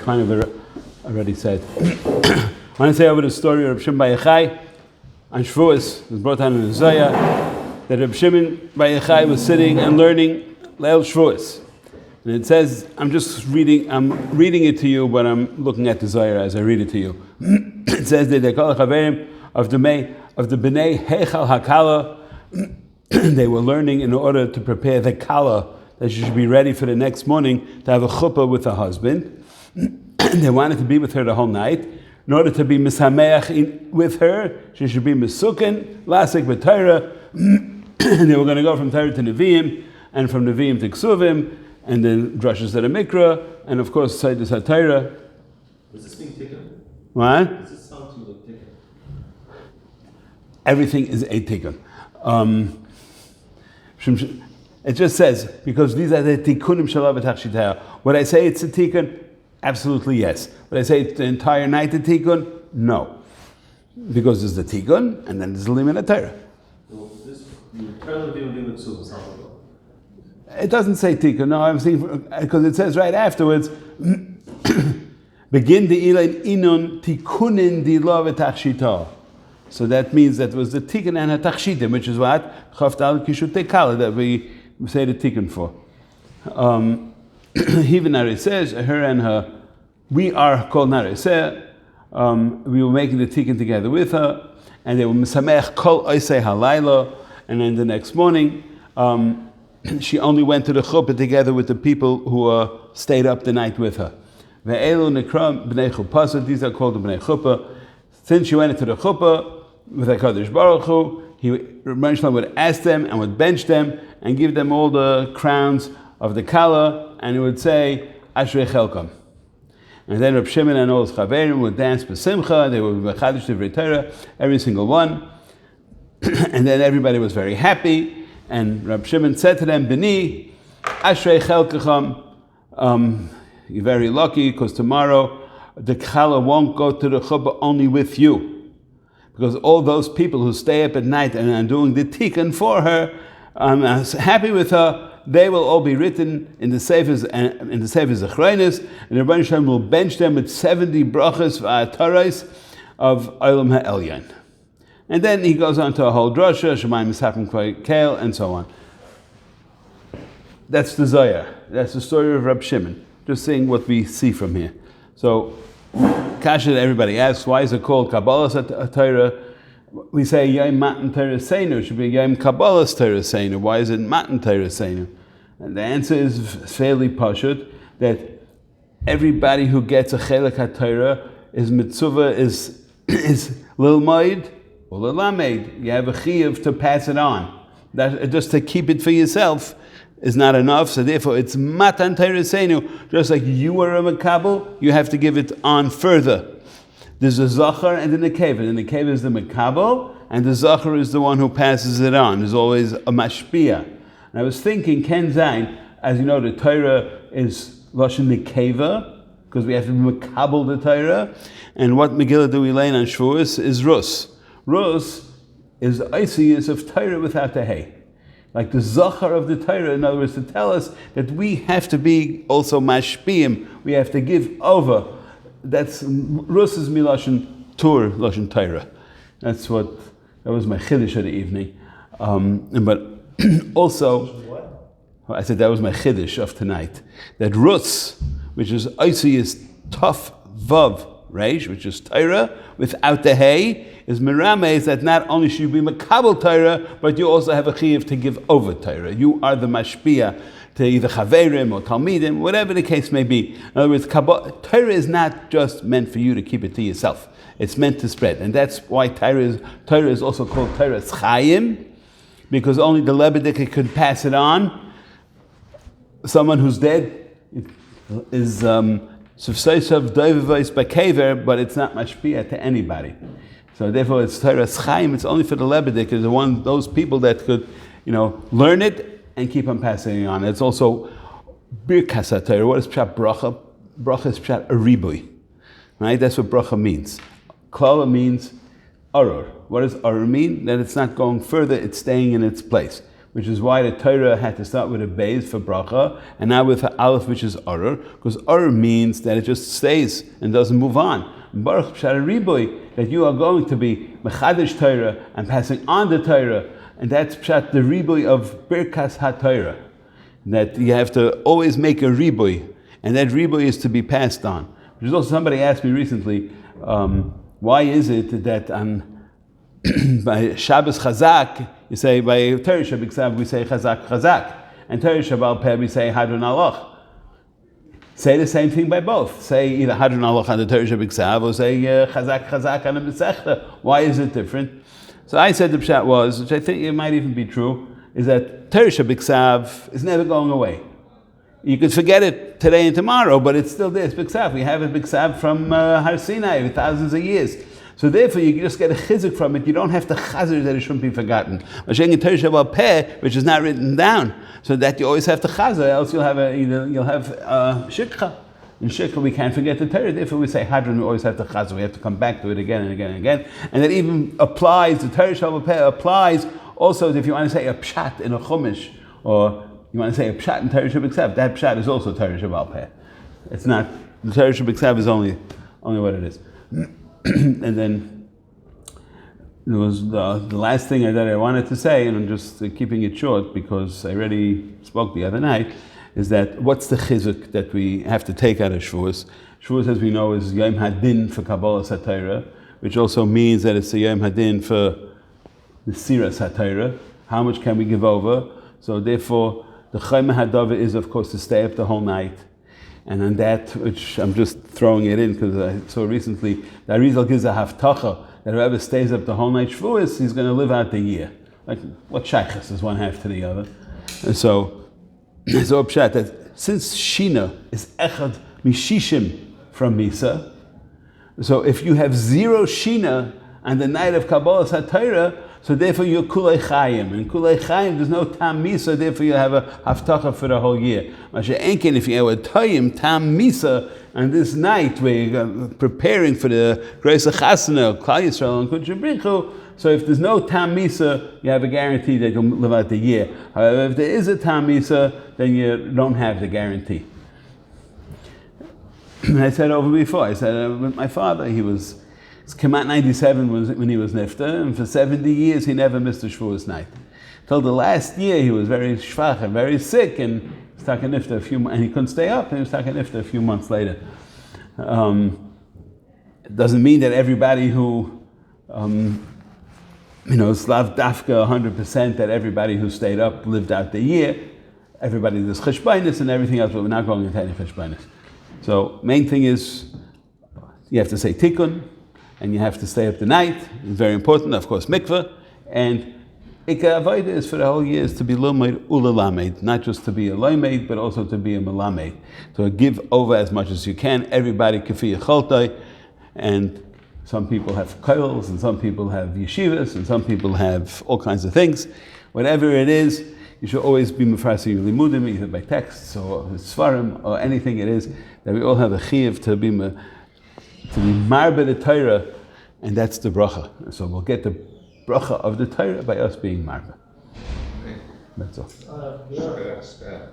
kind of already said. I want to say over the story of Reb Shimon Bar Yochai on Shavous. It was brought down in the Zohar that Reb Shimon Bar Yochai was sitting and learning Leil Shavous. And it says, I'm reading it to you, but I'm looking at the Zohar as I read it to you. It says that they call the Chaverim of the Bnei Heichal HaKala. They were learning in order to prepare the Kala, that she should be ready for the next morning to have a chuppah with her husband. They wanted to be with her the whole night. In order to be misameach with her, she should be mesukin, lasik b'Torah. They were going to go from Torah to Nevi'im, and from Nevi'im to Ksuvim, and then drushes to the Mikra, and of course Seidas HaTorah. Does this mean tikkun? What? Does this sound to you like tikkun? Everything is a tikkun. It just says, because these are the tikkunim shalav v'tachshitah. Would I say it's a tikkun? Absolutely yes. Would I say it's the entire night a tikkun? No. Because there's the tikkun, and then there's the limit of Torah. Well, this, you turn the Nevi'im with Ksuvim, sounds like it doesn't say tikkun. No, I'm saying, because it says right afterwards, begin the ilayin inun tikkunin di lo v'tachshitah. So that means that was the tikkun and a tachshitim, which is what? Chavtal kishutei kala, that we say the tikkun for. Even Nariseh, her and her, we are called Nariseh. We were making the tikkun together with her, and they were misamech kol oisei halayla, and then the next morning, she only went to the chuppah together with the people who stayed up the night with her. Ve'elu nekram b'nei chupasa, these are called the b'nei chuppah. Since she went into the chuppah with HaKadosh Baruch Hu, Rebbeinu Shalom would ask them and would bench them and give them all the crowns of the Kala, and he would say, Ashrei Chelkam. And then Reb Shimon and all his Chaverim would dance b'simcha, they would be Chadash Divrei Torah, every single one. And then everybody was very happy. And Reb Shimon said to them, B'ni, Ashrei Chelkacham, you're very lucky because tomorrow the Kala won't go to the chuppah only with you. Because all those people who stay up at night and are doing the tikkun for her, I'm happy with her, they will all be written in the Sefer Zechronis, and the Rebbeinu Shalom will bench them with 70 brachas v'atarais of Olam HaElyon. And then he goes on to a whole drasha, Shemayim Misapim Kvay Kael, and so on. That's the Zohar. That's the story of Reb Shimon. Just saying what we see from here. So, Kasha, everybody asks, why is it called Kabbalah Torah? We say Yom Matan Torah Seinu. It should be Yom Kabbalah Torah Seinu. Why is it Matan Torah Seinu? And the answer is fairly pashut, that everybody who gets a Chelek HaTorah is mitzvah, is Lilmaid or Lilamed. You have a chiyuv to pass it on. That, just to keep it for yourself is not enough, so therefore it's Matan Torah Seinu. Just like you are a Makabel, you have to give it on further. There's a Zachar and a Nekeva. The Nekeva is the Makabel, and the Zachar is the one who passes it on. There's always a Mashpia. And I was thinking, Ken Zayin, as you know, the Torah is Lashon Nekeva, because we have to Makabel the Torah, and what Megillah do we learn on Shavuos is Rus. Rus is the Isius of Torah without the Hay. Like the Zachar of the Torah, in other words, to tell us that we have to be also mashpiyim, we have to give over. That's Rus is milashon tur, lashon Torah. That was my chiddush of the evening. But also, I said that was my chiddush of tonight. That Rus, which is Isius tough vav reish, which is Torah without the hay, is Mirame, is that not only should you be Makabel Torah, but you also have a chiyuv to give over Torah. You are the mashpia to either Chaverim or Talmidim, whatever the case may be. In other words, Torah is not just meant for you to keep it to yourself. It's meant to spread. And that's why Torah is also called Torah Chayim, because only the Lebedik could pass it on. Someone who's dead is Sufseisav Doivavais Bakever, but it's not mashpia to anybody. So therefore, it's Torah Chaim. It's only for the Lebedik, is those people that could, learn it and keep on passing it on. It's also Birkas HaTorah. What is Pshat Bracha? Bracha is Pshat Aribui, right? That's what Bracha means. Klala means Arur. What does Arur mean? That it's not going further; it's staying in its place. which is why the Torah had to start with a beis for bracha, and now with an aleph, which is oror, because oror means that it just stays and doesn't move on. Baruch Pshat Riboy, that you are going to be mechadish Torah and passing on the Torah, and that's Pshat the Riboy of Birkas HaTorah, that you have to always make a Riboy, and that Riboy is to be passed on. Which is also, somebody asked me recently, why is it that by Shabbos Chazak, you say, by Torah Shabbat we say Chazak Chazak, and Torah Shabbat Peh we say Hadron Aloch. Say the same thing by both. Say either Hadron Aloch on the Torah Shabbat or say Chazak Chazak on the Masechta. Why is it different? So I said the pshat was, which I think it might even be true, is that Torah Shabbat is never going away. You could forget it today and tomorrow, but it's still there. It's Biksav. We have a Biksav from Har Sinai for thousands of years. So therefore, you just get a chizuk from it. You don't have to chazer that it shouldn't be forgotten. Which is not written down, so that you always have to chazer. Else you'll have shikha. In shikha, we can't forget the Torah. Therefore, we say hadron. We always have to chazer. We have to come back to it again and again and again. And that even applies. The Torah Shabbat Peh applies also if you want to say a pshat in a chumash, or you want to say a pshat in Torah Shabbat. That pshat is also Torah Shabbat Peh. It's not, the Torah Shabbat is only what it is. And then there was the last thing that I wanted to say, and I'm just keeping it short because I already spoke the other night, is that what's the chizuk that we have to take out of Shavuos? Shavuos, as we know, is Yom Hadin for Kabbalah Satira, which also means that it's a Yom Hadin for the Sira Satira. How much can we give over? So therefore, the Chayma Hadava is, of course, to stay up the whole night. And on that, which I'm just throwing it in because I saw recently, the Arizal gives a haftacha that whoever stays up the whole night Shavuos, he's going to live out the year. Like, what shaykhs does one have to the other? And so, it's all pshat that since Shina is echad mishishim from Misa, so if you have 0 Shina on the night of Kabbalah Satira, so therefore you're Kulei Chayim. And Kulei Chayim, there's no Tam Misa, therefore you have a Haftacha for the whole year. Masha Enkin, if you have a Toyim, Tam Misa, on this night where you're preparing for the Grace of Chasana, Klal Yisrael, and Kudsha Brichu, so if there's no Tam Misa, you have a guarantee that you'll live out the year. However, if there is a Tam Misa, then you don't have the guarantee. I said over before, I said with my father, he came out 97 when he was nifta, and for 70 years he never missed a Shavuos night. Till the last year he was very shvach and very sick, and he was taking nifta and he couldn't stay up, and he was taking nifta a few months later. It doesn't mean that everybody who, Slav Dafka 100%, that everybody who stayed up lived out the year. Everybody does cheshbainis and everything else, but we're not going into any cheshbainis. So main thing is, you have to say tikkun, and you have to stay up the night. It's very important, of course, mikveh. And Ikar Avodah is for the whole year is to be lomaid ulalamed, not just to be a lomaid, but also to be a melamed. So give over as much as you can. Everybody kafiyah choltai, and some people have koils, and some people have yeshivas, and some people have all kinds of things. Whatever it is, you should always be mefrasi limudim, either by texts or svarim or anything it is, that we all have a chiyuv to be marbe the Torah, and that's the bracha. So we'll get the bracha of the Torah by us being marbe. That's all. Sure, that's bad.